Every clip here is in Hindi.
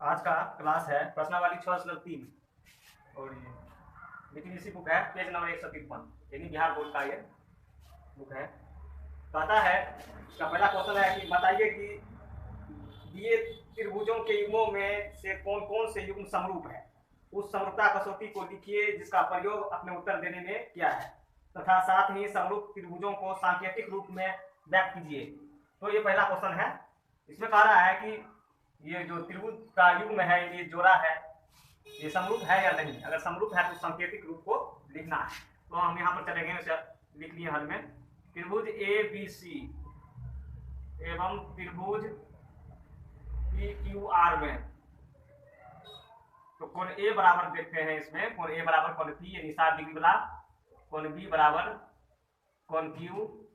आज का क्लास है प्रश्नावली 6/3 और ये लेकिन इसी बुक है पेज नंबर 153 यानी बिहार बोर्ड का ये बुक है। कहता है इसका पहला क्वेश्चन है कि बताइए कि दिए त्रिभुजों के युग्मों में से कौन कौन से युग्म समरूप है। उस समरूपता कसौटी को लिखिए जिसका प्रयोग अपने उत्तर देने में किया है तथा साथ ही समरूप त्रिभुजों को सांकेतिक रूप में व्यक्त कीजिए। तो ये पहला क्वेश्चन है। इसमें कह रहा है कि ये जो त्रिभुज का युग्म है ये जोड़ा है, ये समरूप है या नहीं। अगर समरूप है तो सांकेतिक रूप को लिखना है। तो हम यहाँ पर चलेंगे, उसे लिख लिए हल में। त्रिभुज ए बी सी एवं त्रिभुज पी क्यू आर में तो कोण ए बराबर देखते हैं। इसमें कोण ए बराबर कोण पी यानी 60 डिग्री वाला, कोण बी बराबर कोण क्यू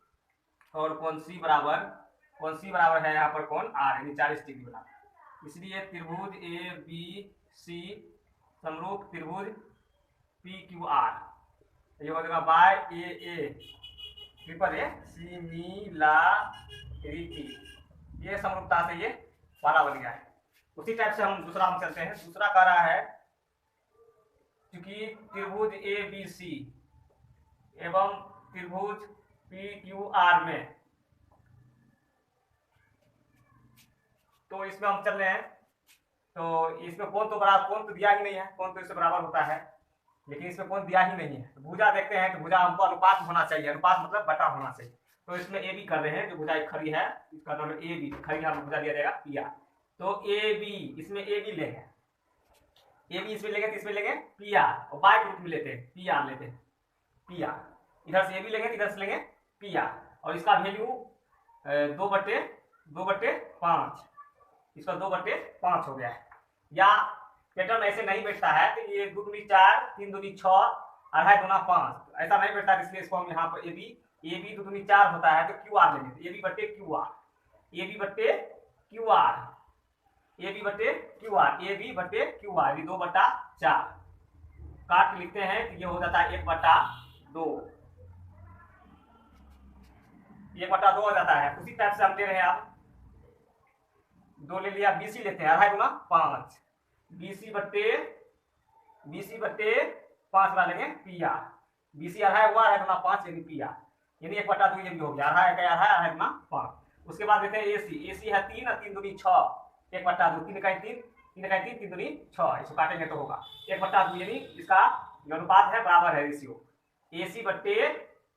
और कोण सी बराबर है यहाँ पर कोण आर यानी 40 डिग्री वाला। इसलिए त्रिभुज ए बी सी समरूप त्रिभुज पी क्यू आर ये हो जाएगा by a triple A similarity. ये समरूपता से ये वाला बन गया है। उसी टाइप से हम दूसरा हम चलते हैं। दूसरा कह रहा है क्योंकि त्रिभुज ए बी सी एवं त्रिभुज पी क्यू आर में तो इसमें हम चल रहे हैं। तो इसमें कोण तो बराबर, कोण तो दिया ही नहीं है, कोण तो इससे बराबर होता है लेकिन इसमें कोण दिया ही नहीं है। तो भुजा देखते हैं तो भुजा हमको अनुपात होना चाहिए, अनुपात मतलब बटा होना चाहिए। तो इसमें ए बी कर रहे हैं, जो भुजा खड़ी है इसका नाम ए बी, खड़ी है भुजा दिया जाएगा पी आर। तो ए बी इसमें ए बी लेंगे, ए बी इसमें लेंगे तो इसमें लेंगे पी आर और बाय रूप में लेते हैं पी आर, लेते हैं पी आर। इधर से ए बी लेंगे तो इधर से लेंगे पी आर और इसका वैल्यू 2/5, इसका 2/5 हो गया है। या पैटर्न ऐसे नहीं बैठता है तो ये 2 दूनी 4, 3 दूनी 6, 2.5 दूना 5 ऐसा नहीं बैठता, इसलिए इसको हम यहाँ पर ए बी 2 दूनी 4 होता है तो क्यू आर लेंगे। ए बी बट्टे क्यू आर, ए बी बट्टे क्यू आर, ए बी बट्टे क्यू आर, ए बी बट्टे क्यू आर 2/4 काट लिखते हैं तो ये हो जाता है 1/2, 1/2 हो जाता है। उसी टाइप से हम दे रहे हैं। आप 2 ले लिया, बीसी लेते हैं 2.5 गुना 5, बीसी बट्टे 5 वाले लेंगे पी आर, बीसी 2.5 हुआ 2.5 गुना 5 यानी पी आर यानी 1/2 ये भी हो गया 2.5 गुना 5। उसके बाद देते हैं एसी है 3 और 3 दूनी 6, 1/2, 3 का 3, 3 का 3, 3 दूनी 6, इसको काटेंगे तो होगा 1/2 यानी इसका जो अनुपात है बराबर है रेशियो। एसी बट्टे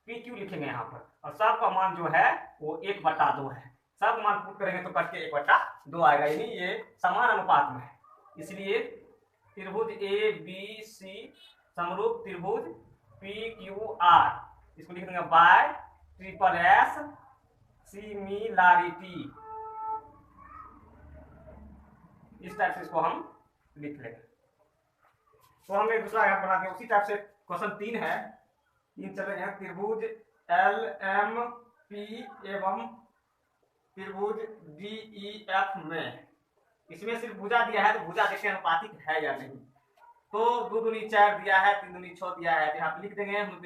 पी क्यू लिखेंगे यहाँ पर और सबका मान जो है वो 1/2 है। सब मान पुट करेंगे तो कट के 1/2 आएगा यानी ये समान अनुपात में है। इसलिए त्रिभुज ए बी सी समरूप त्रिभुज पी क्यू आर इसको लिख देंगे बाय ट्रिपल एस सिमिलरिटी। इस टाइप से इसको हम लिख लेंगे। तो हमने दूसरा यहाँ बना दिया। उसी टाइप से क्वेश्चन 3 है, 3 चल रहे हैं। त्रिभुज एल एम पी एवं त्रिभुज डी ई एफ में इसमें सिर्फ भुजा दिया है तो भुजा देखते हैं अनुपातिक है या नहीं। तो 2 दूनी 4 दिया है, 3 दूनी 6 दिया है तो यहाँ पे लिख देंगे हम।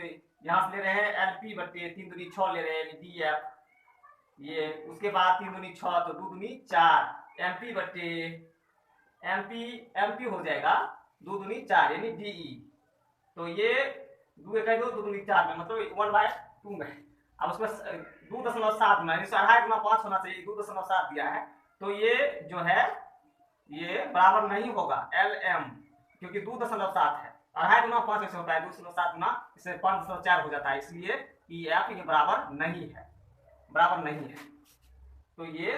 यहाँ से ले रहे हैं एल पी बट्टे 3 दूनी 6 ले रहे हैं डी एफ ये। उसके बाद 3 दूनी 6 तो 2 दूनी 4 एम पी बट्टे एम पी हो जाएगा 2 दूनी 4 यानी डी ई। तो ये 2 1 2 दूनी 4 में मतलब 1/2 में। अब उसमें 2.7 में 2.5 गुना 5 होना चाहिए, 2.7 दिया है तो ये जो है ये बराबर नहीं होगा एल एम, क्योंकि 2.7 है। 2.5 गुना 5 ऐसे होता है 2.7 गुना इससे 5.4 हो जाता है, इसलिए ई एफ ये बराबर नहीं है, बराबर नहीं है। तो ये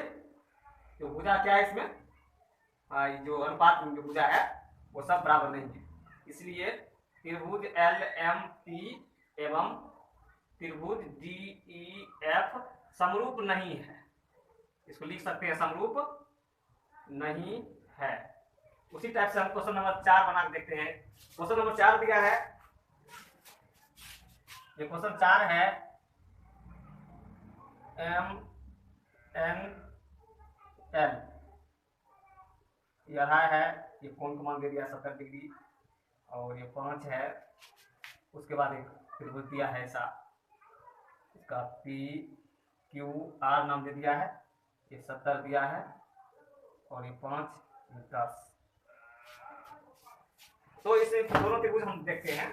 जो भुजा क्या है इसमें जो अनुपात जो भुजा है वो सब बराबर नहीं है। इसलिए त्रिभुज एल एम पी एवं त्रिभुज डी ई एफ समरूप नहीं है। इसको लिख सकते हैं समरूप नहीं है। उसी टाइप से हम क्वेश्चन नंबर 4 बना के देखते हैं। क्वेश्चन नंबर 4 दिया है, ये क्वेश्चन 4 है एम एन एल ये 2.5 है, ये कोण का मान दे दिया 70 डिग्री और ये 5 है। उसके बाद एक त्रिभुज दिया है ऐसा, इसका पी क्यू आर नाम दे दिया है, ये 70 दिया है और ये 5 10। तो इसे दोनों त्रिभुज हम देखते हैं,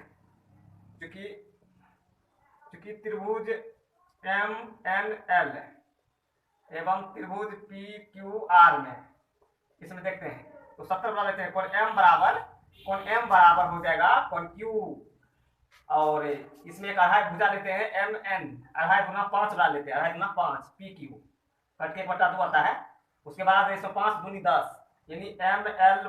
क्योंकि त्रिभुज एम एन एल एवं त्रिभुज पी क्यू आर में इसमें देखते हैं। तो 70 बना लेते हैं। कोण एम बराबर हो जाएगा कोण क्यू, और इसमें एक अढ़ाई भुजा लेते हैं एम एन, अढ़ाई गुना 5 बना लेते हैं, अढ़ाई गुना 5 पी क्यू, कट के बटा 2 आता है। उसके बाद 105 दूनी 10, यानी एम एल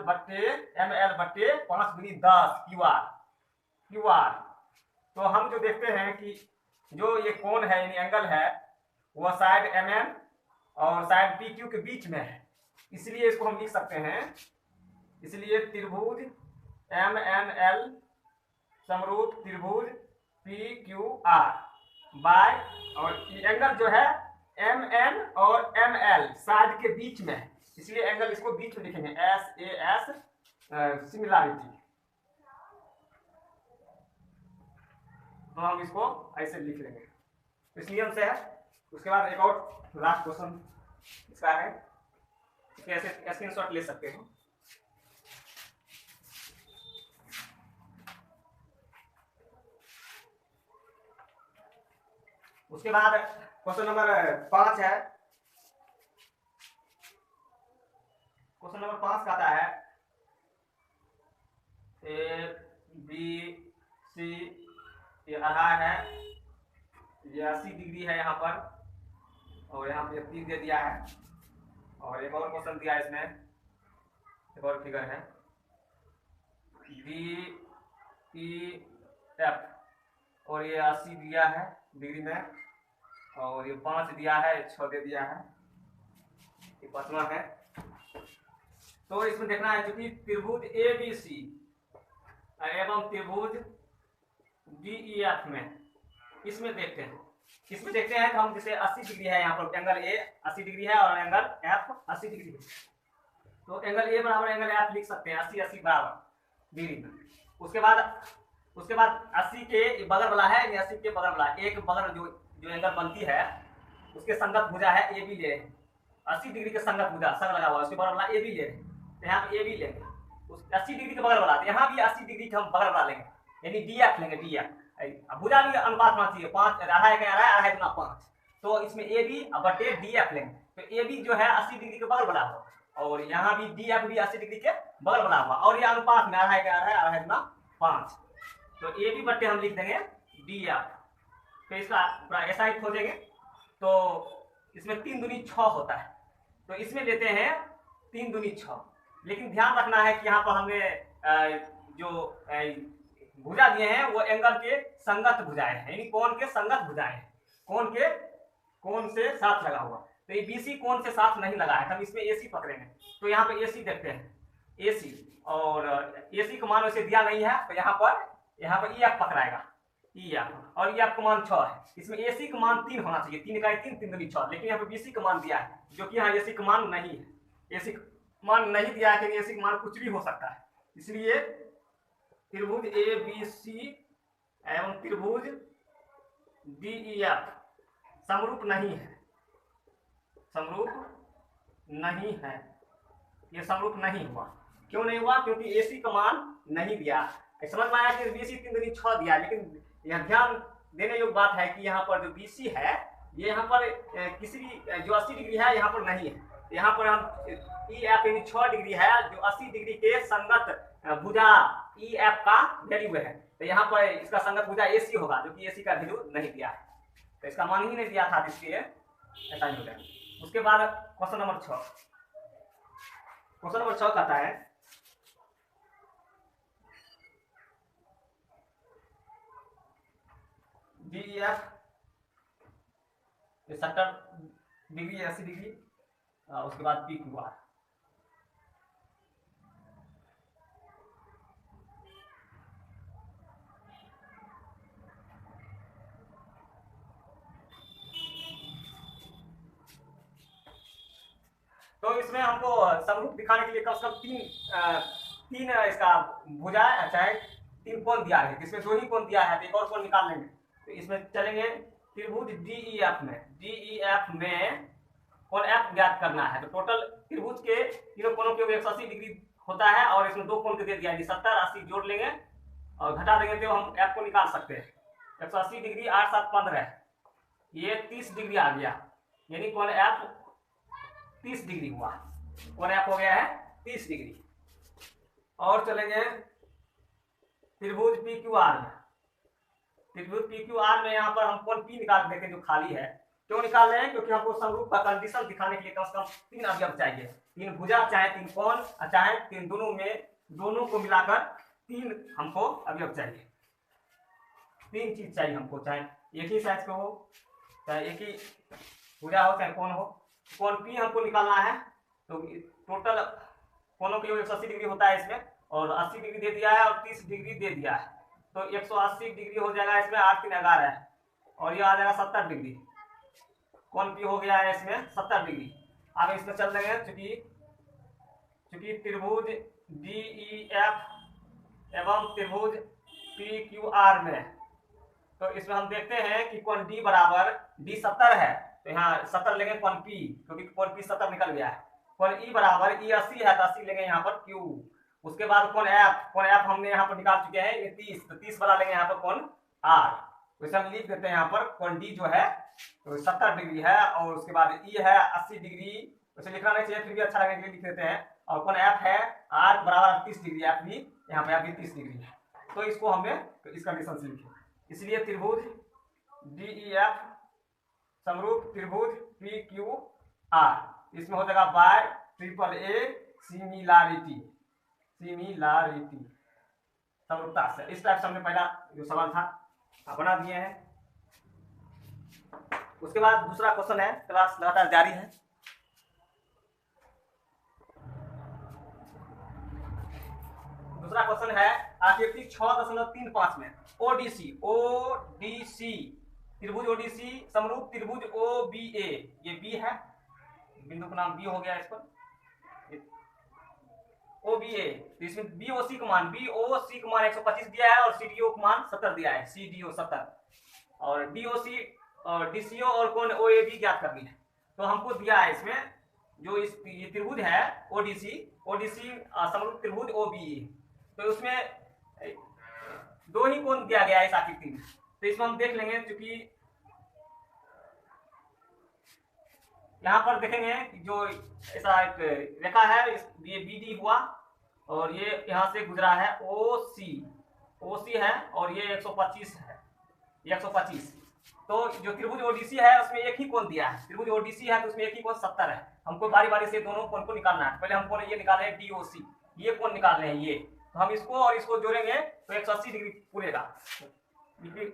बट्टे 5 दूनी 10 क्यू आर। तो हम जो देखते हैं कि जो ये कोण है यानी एंगल है वह साइड एम एन और साइड पी क्यू के बीच में है, इसलिए इसको हम लिख सकते हैं। इसलिए त्रिभुज एम एन एल समरूप त्रिभुज पी क्यू आर बाय, और एंगल जो है एम एन और एम एल साइड के बीच में है, इसलिए एंगल इसको बीच में लिखेंगे एस ए एस सिमिलरिटी। तो हम इसको ऐसे लिख लेंगे, इस नियम से है। उसके बाद एक और लास्ट क्वेश्चन इसका है, ऐसे स्क्रीनशॉट ले सकते हो। उसके बाद क्वेश्चन नंबर 5 है। क्वेश्चन नंबर 5 कहता है ए बी सी, ये अढ़ाई है, ये 80 डिग्री है यहाँ पर, और यहाँ पे 3 दे दिया है, और एक और क्वेश्चन दिया है इसमें, एक और फिगर है डी ई एफ, और ये 80 दिया है डिग्री में, और ये 5 दिया है, 6 दे दिया है, ये 5वां है। तो इसमें देखना है क्योंकि त्रिभुज ए बी सी एवं त्रिभुज डी ई एफ में इसमें देखते हैं कि हम जैसे 80 डिग्री है, यहाँ पर एंगल ए 80 डिग्री है और एंगल एफ 80 डिग्री है, तो एंगल ए बराबर एंगल एफ लिख सकते हैं 80 80 बराबर डिग्री में। उसके बाद 80 के बगल वाला है, 80 के बगल वाला एक बगल जो एंगल बनती है उसके संगत भुजा है ए बी ले रहे हैं, 80 डिग्री के संगत भुजा संग लगा हुआ है, उसके बगल वाला ए बी ले रहे हैं, तो यहाँ पे ए बी लेंगे। उस 80 डिग्री के बगल वाला, तो यहाँ भी 80 डिग्री के हम बगल वाला लेंगे, यानी डी एफ लेंगे, डी एफ। भुजा भी अनुपात होना चाहिए, 5 अढ़ाई गुना 5, तो इसमें ए बी बटे डी एफ लेंगे। तो ए बी जो है 80 डिग्री के बगल वाला हो, और यहाँ भी डी एफ भी 80 डिग्री के बगल वाला हुआ, और ये अनुपात में अढ़ाई गुना 5, तो ए बी बटे हम लिख देंगे डी एफ। तो इसका पूरा ऐसा ही खोजेंगे, तो इसमें 3 दूनी 6 होता है, तो इसमें लेते हैं 3 दूनी 6। लेकिन ध्यान रखना है कि यहाँ पर हमने जो भुजा दिए हैं वो एंगल के संगत भुजाएं हैं, यानी कोण के संगत भुजाएं हैं, कोण से साथ लगा हुआ। तो ये बीसी कोण से साथ नहीं लगा है, हम इसमें एसी पकड़ेंगे। तो यहाँ पे एसी देखते हैं, एसी, और एसी का मान वैसे दिया नहीं है, तो यहाँ पर ई एफ पकड़ाएगा, ई एफ, और ई एफ का मान 6 है। इसमें एसी का मान 3 होना चाहिए, 3 का 3 3 दूनी 6, लेकिन यहाँ पे बीसी का मान दिया है, जो कि यहाँ एसी का मान नहीं है, एसी मान नहीं दिया है, कि एसी का मान कुछ भी हो सकता है। इसलिए त्रिभुज ए बी सी एवं त्रिभुज डी ई एफ समरूप नहीं है, ये समरूप नहीं हुआ। क्यों नहीं हुआ? क्योंकि एसी का मान नहीं दिया। समझ में आया कि बीसी 3 दूनी 6 दिया, लेकिन यह ध्यान देने योग्य बात है कि यहाँ पर जो बीसी है ये यहाँ पर किसी भी जो 80 डिग्री है यहाँ पर नहीं है, यहाँ पर हम ई एफ यानी 6 डिग्री है, जो 80 डिग्री के संगत भुजा ई एफ का वैल्यू है, तो यहाँ पर इसका संगत भुजा एसी होगा, जो कि एसी का वैल्यू नहीं दिया है, तो इसका मान ही नहीं दिया था, इसलिए ऐसा नहीं हो जाएगा। उसके बाद क्वेश्चन नंबर 6 कहता है D E F 70 degree 80 degree, उसके बाद पी क्यू आर। तो इसमें हमको समरूप दिखाने के लिए कम से कम तीन इसका भुजा चाहे 3 कोण दिया है, इसमें 2 ही कोण दिया है, तो एक और कोण निकाल लेंगे। तो इसमें चलेंगे त्रिभुज डी ई एफ में कोण एफ ज्ञात करना है। तो टोटल त्रिभुज के तीनों कोणों के 180 डिग्री होता है और इसमें दो कोण के दे दिया है 70 80 जोड़ लेंगे और घटा देंगे तो हम एफ को निकाल सकते हैं। 180 डिग्री 8 7 15 ये 30 डिग्री आ गया, यानी कोण एफ 30 डिग्री हुआ। कोण एफ हो गया है 30 डिग्री। और चलेंगे त्रिभुज पी क्यू आर में। त्रिभुज पी क्यू आर में यहाँ पर हम कोण पी निकाल देते हैं जो खाली है। क्यों निकाल रहे हैं? क्योंकि हमको समरूप का कंडीशन दिखाने के लिए कम से कम 3 अवयव चाहिए, 3 भुजा चाहे 3 कोण चाहे 3 दोनों को मिलाकर 3 हमको अवयव चाहिए। 3 चीज चाहिए हमको, चाहे एक ही साइज का हो, चाहे एक ही भुजा हो, चाहे कोण हो। कोण पी हमको निकालना है। तो टोटल कोणों के 180 डिग्री होता है इसमें, और 80 डिग्री दे दिया है और 30 डिग्री दे दिया है। तो 180 डिग्री हो जाएगा इसमें, 8 3 11 है, और ये आ जाएगा 70 डिग्री। कोण पी हो गया है इसमें 70 डिग्री। आगे इसमें चल देंगे, चूंकि त्रिभुज डी ई एफ एवं त्रिभुज पी क्यू आर में, तो इसमें हम देखते हैं कि कोण डी बराबर डी 70 है, तो यहाँ 70 लेंगे कोण पी, क्योंकि कोण पी 70 निकल गया है। कोण ई बराबर ई 80 है, तो 80 लेंगे यहाँ पर क्यू। उसके बाद कोण एफ हमने यहाँ पर निकाल चुके हैं, ये 30, तो 30 वाला लेंगे यहाँ पर कोण आर। वैसे हम लिख देते हैं यहाँ पर कोण डी जो है तो 70 डिग्री है, और उसके बाद ई है 80 डिग्री। वैसे लिखना नहीं चाहिए, फिर भी अच्छा लगने के लिए लिख देते हैं। और कोण एफ है आर बराबर 30 डिग्री, एफ भी यहाँ पे एफ भी 30 डिग्री है। तो इसको हमने इस कंडीशन से लिखे, इसलिए त्रिभुज डी ई एफ समरूप त्रिभुज पी क्यू आर, इसमें हो जाएगा बाय ट्रिपल ए सिमिलैरिटी समरूपता से। इस टाइप से हमने पहला जो सवाल था बना दिए हैं। उसके बाद दूसरा क्वेश्चन है, क्लास लगातार जारी है। दूसरा क्वेश्चन है आकृति 6.35 में ओडीसी त्रिभुज ओडीसी समरूप त्रिभुज ओबीए, ये बी है, बिंदु का नाम बी हो गया इस पर ओबीए। तो इसमें बीओसी का मान 125 दिया है और सीडीओ का मान 70 दिया है, सीडीओ 70, और डीओसी और डीसीओ और कोण ओएबी ज्ञात करनी है। तो हमको दिया है इसमें जो ये त्रिभुज है ओडीसी समरूप त्रिभुज ओबीए, तो उसमें 2 ही कोण दिया गया है इस आकृति में। तो इसमें हम देख लेंगे, क्योंकि यहाँ पर देखेंगे कि जो ऐसा एक रेखा है, ये बीडी हुआ और ये यहाँ से गुजरा है ओसी है, और ये 125 है, 125। तो जो त्रिभुज ओडीसी है उसमें एक ही कोण दिया है, त्रिभुज ओडीसी है तो उसमें एक ही कोण 70 है। हमको बारी बारी से दोनों कोण को निकालना है। पहले हमको ये निकाले हैं डीओसी, ये कोण निकाल रहे हैं ये, तो हम इसको और इसको जोड़ेंगे तो 180 डिग्री पूरेगा।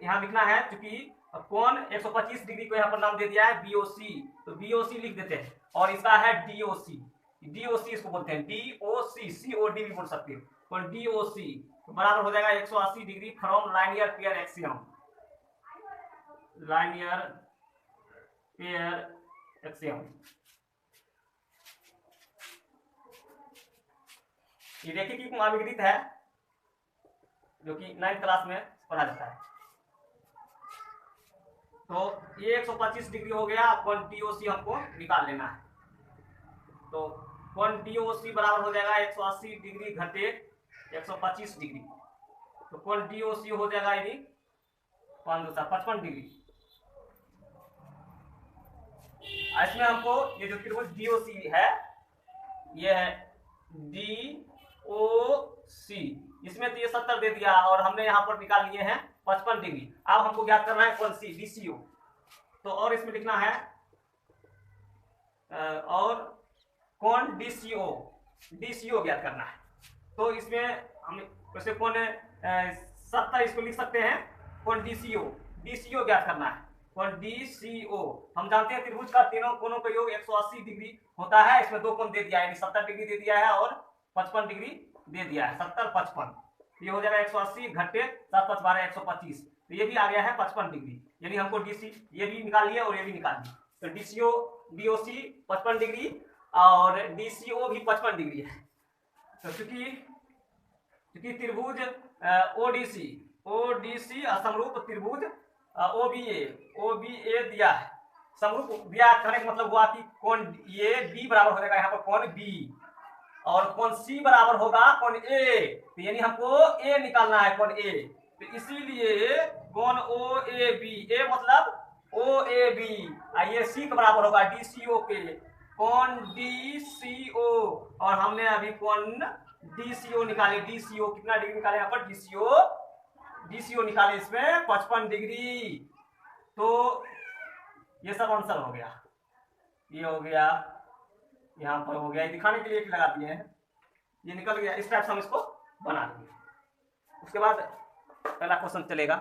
यहाँ लिखना है, क्योंकि कोण 125 डिग्री को यहाँ पर नाम दे दिया है बीओसी, तो बीओसी लिख देते हैं, और इसका है डीओसी इसको बोलते हैं डीओसी, सीओडी भी बोल सकते हो। तो डीओसी तो बराबर हो जाएगा 180 degree from linear pair axiom. ये रेखिकी कुमामिकृत है, जो कि 9th क्लास में पढ़ा जाता है। तो ये 125 डिग्री हो गया, कोण डीओसी हमको निकाल लेना है। तो कोण डीओसी बराबर हो जाएगा 180 डिग्री घटे 125 डिग्री, तो कोण डीओसी हो जाएगा यदि 55 डिग्री। इसमें हमको ये जो त्रिभुज डीओसी है, ये है डीओसी, इसमें तो ये 70 दे दिया और हमने यहाँ पर निकाल लिए हैं 55 डिग्री। अब हमको ज्ञात करना है कौन सी डीसीओ, तो और इसमें लिखना है और कौन डीसीओ ज्ञात करना है। तो इसमें हम वैसे कौन 70 इसको लिख सकते हैं, कौन डीसीओ ज्ञात करना है, कौन डीसीओ। हम जानते हैं त्रिभुज का तीनों कोणों का योग 180 डिग्री होता है। इसमें दो कोण दे दिया है, 70 डिग्री दे दिया है और 55 डिग्री दे दिया है, 70 55। ये हो जाएगा 180 घटे 7 5 12 125, तो ये भी आ गया है 55 डिग्री। यानी हमको डीसी ये भी निकाल लिया और ये भी निकाल लिया, तो डीसीओ डीओसी 55 डिग्री और डीसीओ भी 55 डिग्री है। तो चूंकि त्रिभुज ओडीसी समरूप त्रिभुज ओबीए दिया है, समरूप दिया कहने का मतलब हुआ कि कोण ये बी बराबर हो जाएगा यहाँ पर कोण बी, और कोण सी बराबर होगा कोण ए, तो यानी हमको ए निकालना है, कोण ए। तो इसीलिए कोण ओ ए बी, ए मतलब ओ ए बी, ये सी के बराबर होगा डी सी ओ के, कोण डी सी ओ, और हमने अभी कोण डी सी ओ निकाले, डी सी ओ कितना डिग्री निकाले यहाँ पर, डी सी ओ निकाले इसमें 55 डिग्री। तो ये सब आंसर हो गया, ये हो गया, यहाँ पर हो गया, दिखाने के लिए लगा दिए हैं, ये निकल गया। इस टाइप से हम इसको बना देंगे। उसके बाद पहला क्वेश्चन चलेगा।